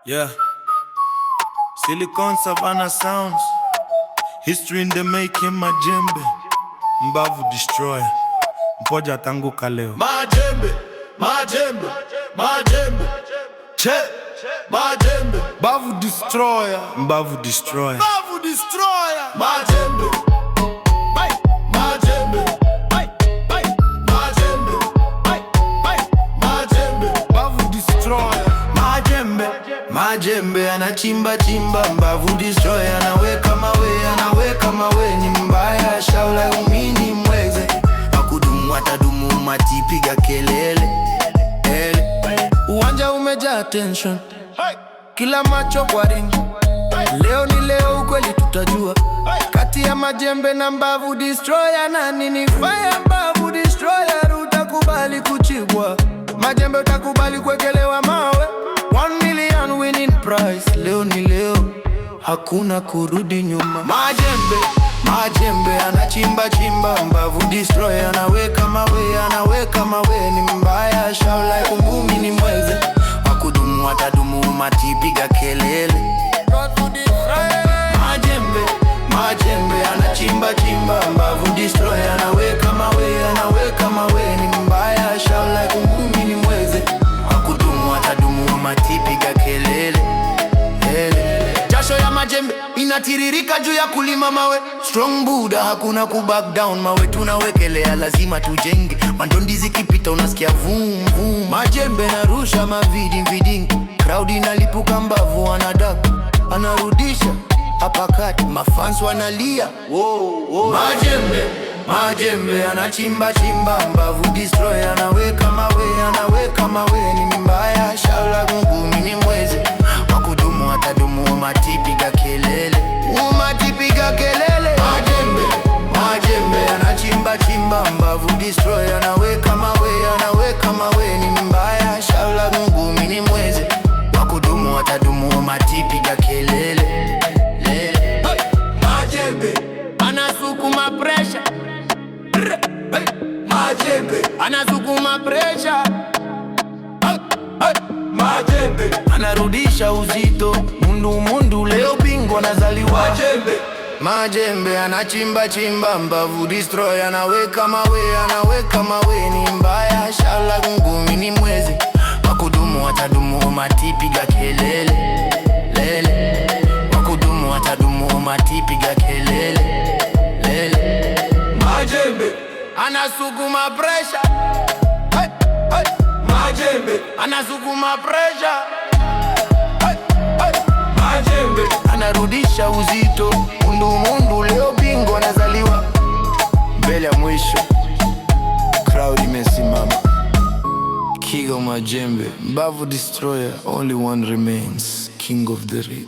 Yeah. Silicon Savannah sounds. History in the making, Majembe. Mbavu destroyer. Mpoja tanguka leo. Majembe, Majembe, Majembe. Che, Majembe. Mbavu destroyer. Mbavu destroyer. Mbavu destroyer. Majembe. Majembe. Majembe. Majembe. Mbavu destroyer. Majembe anachimba chimba, Mbavu destroyer anaweka mawe, ni mbaya shaula umini mweze, wakudumu atadumu matipiga kelele. Uwanja umejaa tension, kila macho kwa ringi. Leo ni leo, ukweli tutajua, kati ya Majembe na Mbavu destroyer nani ni fire? Mbavu destroyer utakubali kuchibwa, Majembe utakubali kuwekelewa mawe. 1 million winning prize. Leo ni leo, hakuna kurudi nyuma. Majembe anachimba chimba, Mbavu destroyer anaweka mawe, ni mbaya shaula ngumi ni mweze, wakudumu atadumu matipiga kelele. Majembe anachimba chimba, Mbavu destroyer anaweka mawe, ni mbaya shaula ngumi ni mweze, wakudumu atadumu matipiga kelele. Jasho ya Majembe inatiririka juu ya kulima mawe. Strong Buddha, hakuna kuback down. Mawe tunawekelea, lazima tujenge. Mandondi zikipita unasikia vum vum. Majembe narusha mavidi, crowd inalipuka, Mbavu anadaka, anarudisha hapa kati, mafans wanalia. Majembe anachimba chimba, Mbavu destroyer anaweka mawe, ni mbaya shaula ngumi ni mweze, wakudumu atadumu matipiga kelele. Majembe anachimba chimba, Mbavu destroyer anaweka mawe, ni mbaya shaula ngumi ni mweze, wakudumu atadumu matipiga kelele. Majembe anasukuma pressure, Majembe anasukuma pressure, Majembe anarudisha uzito, mundu leo bingwa nazaliwa. Majembe anachimba chimba, Mbavu destroyer anaweka mawe, ni mbaya shala ngumi ni mweze, wakudumu atadumu matipiga kelele. Wakudumu atadumu matipiga kelele. Majembe anasukuma pressure, Majembe anasukuma pressure, Majembe anarudisha uzito, mundu leo bingwa nazaliwa. Mbele ya mwisho, crowd imesimama. King of Majembe, Mbavu destroyer, only one remains, king of the ring.